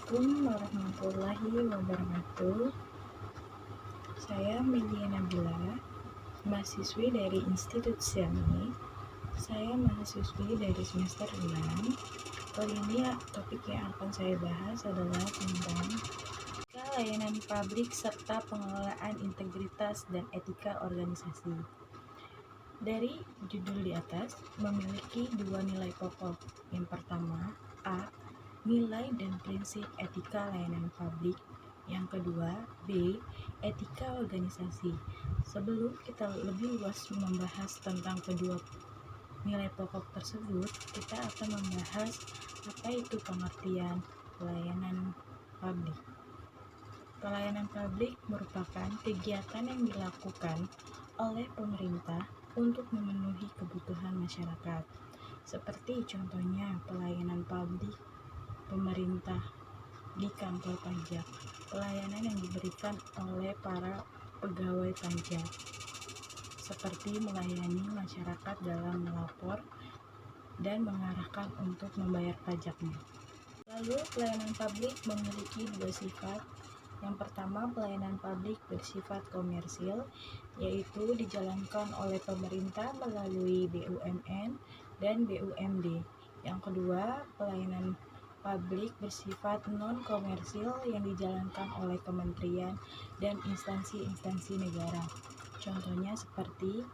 Assalamualaikum warahmatullahi wabarakatuh. Saya Melia Nabila, mahasiswi dari Institut Xiaomi. Saya mahasiswi dari semester 6. Kali ini topik yang akan saya bahas adalah tentang layanan publik serta pengelolaan integritas dan etika organisasi. Dari judul di atas memiliki dua nilai pokok. Yang pertama, A. Nilai dan prinsip etika layanan publik. Yang kedua, B. Etika organisasi. Sebelum kita lebih luas membahas tentang kedua nilai pokok tersebut, kita akan membahas apa itu pengertian pelayanan publik. Pelayanan publik merupakan kegiatan yang dilakukan oleh pemerintah untuk memenuhi kebutuhan masyarakat. Seperti contohnya pelayanan publik pemerintah di kantor pajak, pelayanan yang diberikan oleh para pegawai pajak, seperti melayani masyarakat dalam melapor dan mengarahkan untuk membayar pajaknya. Lalu, pelayanan publik memiliki dua sifat. Yang pertama, pelayanan publik bersifat komersil, yaitu dijalankan oleh pemerintah melalui BUMN dan BUMD. Yang kedua, pelayanan publik bersifat non-komersil yang dijalankan oleh kementerian dan instansi-instansi negara. Contohnya seperti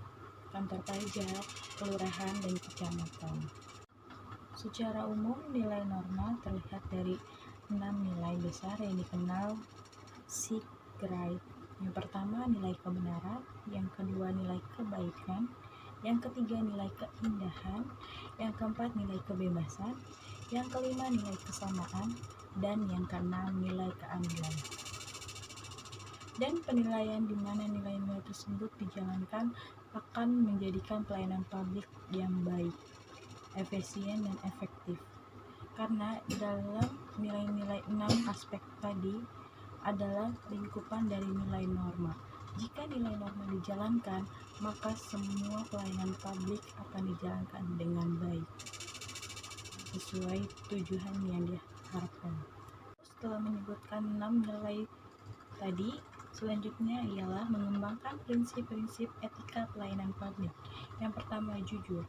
kantor pajak, kelurahan, dan kecamatan. Secara umum, nilai norma terlihat dari 6 nilai besar yang dikenal SIG-GRAID. Yang pertama, nilai kebenaran. Yang kedua, nilai kebaikan. Yang ketiga, nilai keindahan. Yang keempat, nilai kebebasan. Yang kelima, nilai kesamaan. Dan yang keenam, nilai keadilan. Dan penilaian di mana nilai-nilai tersebut dijalankan akan menjadikan pelayanan publik yang baik, efisien, dan efektif. Karena dalam nilai-nilai 6 aspek tadi adalah lingkupan dari nilai norma. Jika nilai norma dijalankan, maka semua pelayanan publik akan dijalankan dengan baik sesuai tujuan yang diharapkan. Setelah menyebutkan 6 nilai tadi, selanjutnya ialah mengembangkan prinsip-prinsip etika pelayanan publik. Yang pertama, jujur.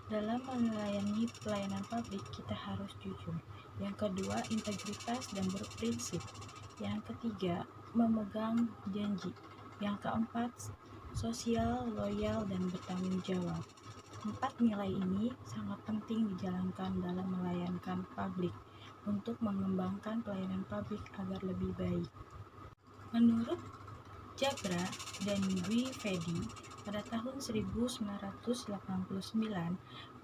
Dalam melayani pelayanan publik, kita harus jujur. Yang kedua, integritas dan berprinsip. Yang ketiga, memegang janji. Yang keempat, sosial, loyal, dan bertanggung jawab. 4 nilai ini sangat penting dijalankan dalam melayani publik untuk mengembangkan pelayanan publik agar lebih baik. Menurut Jabra dan Dwivedi, pada tahun 1989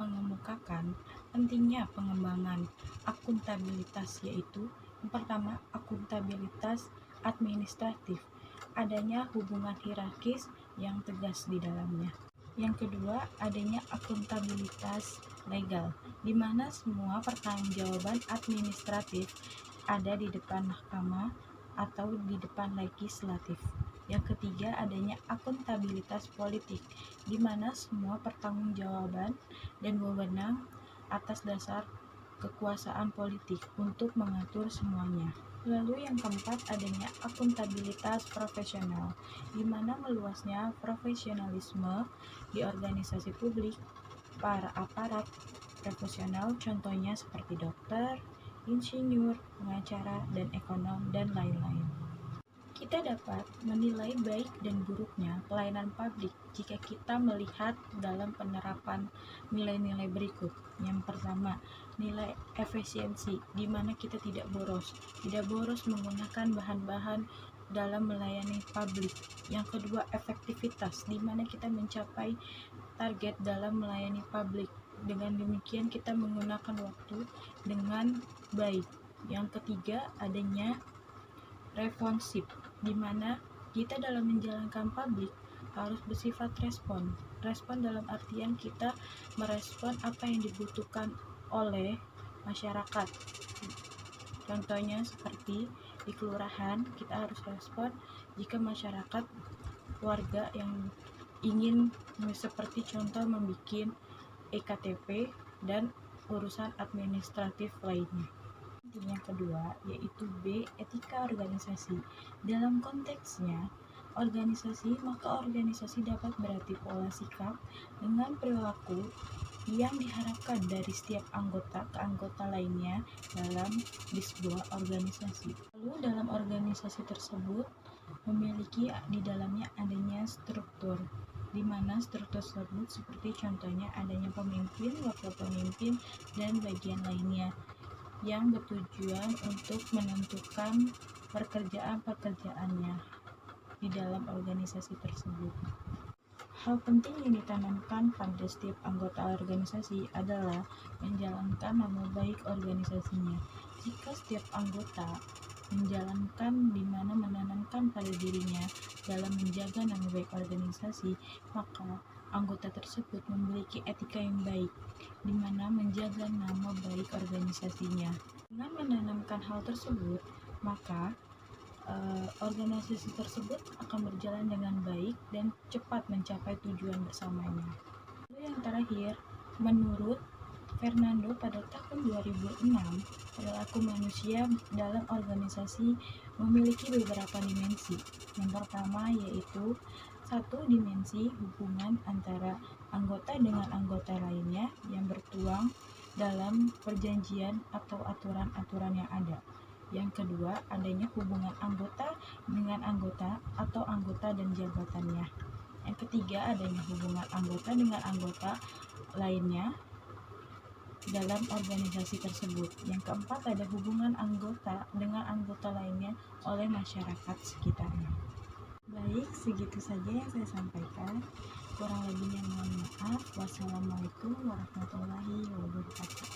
mengemukakan pentingnya pengembangan akuntabilitas, yaitu yang pertama, akuntabilitas administratif, adanya hubungan hierarkis yang tegas di dalamnya. Yang kedua, adanya akuntabilitas legal, di mana semua pertanggungjawaban administratif ada di depan mahkamah atau di depan legislatif. Yang ketiga, adanya akuntabilitas politik, di mana semua pertanggungjawaban dan wewenang atas dasar kekuasaan politik untuk mengatur semuanya. Lalu yang keempat, adanya akuntabilitas profesional, di mana meluasnya profesionalisme di organisasi publik, para aparat profesional, contohnya seperti dokter, insinyur, pengacara, dan ekonom, dan lain-lain. Kita dapat menilai baik dan buruknya pelayanan publik jika kita melihat dalam penerapan nilai-nilai berikut. Yang pertama, nilai efisiensi, di mana kita tidak boros menggunakan bahan-bahan dalam melayani publik. Yang kedua, efektivitas, di mana kita mencapai target dalam melayani publik. Dengan demikian kita menggunakan waktu dengan baik. Yang ketiga, adanya responsif, di mana kita dalam menjalankan publik harus bersifat respon dalam artian kita merespon apa yang dibutuhkan oleh masyarakat. Contohnya seperti di kelurahan, kita harus respon jika masyarakat warga yang ingin seperti contoh membuat EKTP dan urusan administratif lainnya. Yang kedua, yaitu B. Etika organisasi. Dalam konteksnya, organisasi, maka organisasi dapat berarti pola sikap dengan perilaku yang diharapkan dari setiap anggota ke anggota lainnya di sebuah organisasi. Lalu dalam organisasi tersebut memiliki di dalamnya adanya struktur, di mana struktur tersebut seperti contohnya adanya pemimpin, wakil pemimpin, dan bagian lainnya yang bertujuan untuk menentukan pekerjaan-pekerjaannya di dalam organisasi tersebut. Hal penting yang ditanamkan pada setiap anggota organisasi adalah menjalankan nama baik organisasinya. Jika setiap anggota menjalankan di mana menanamkan pada dirinya dalam menjaga nama baik organisasi, maka anggota tersebut memiliki etika yang baik, di mana menjaga nama baik organisasinya. Dengan menanamkan hal tersebut, maka organisasi tersebut akan berjalan dengan baik dan cepat mencapai tujuan bersamanya. Lalu yang terakhir, menurut Fernando pada tahun 2006, perilaku manusia dalam organisasi memiliki beberapa dimensi. Yang pertama yaitu satu dimensi hubungan antara anggota dengan anggota lainnya yang bertuang dalam perjanjian atau aturan-aturan yang ada. Yang kedua, adanya hubungan anggota dengan anggota atau anggota dan jabatannya. Yang ketiga, adanya hubungan anggota dengan anggota lainnya dalam organisasi tersebut. Yang keempat, ada hubungan anggota dengan anggota lainnya oleh masyarakat sekitarnya. Baik, segitu saja yang saya sampaikan. Kurang lebihnya mohon maaf. Wassalamualaikum warahmatullahi wabarakatuh.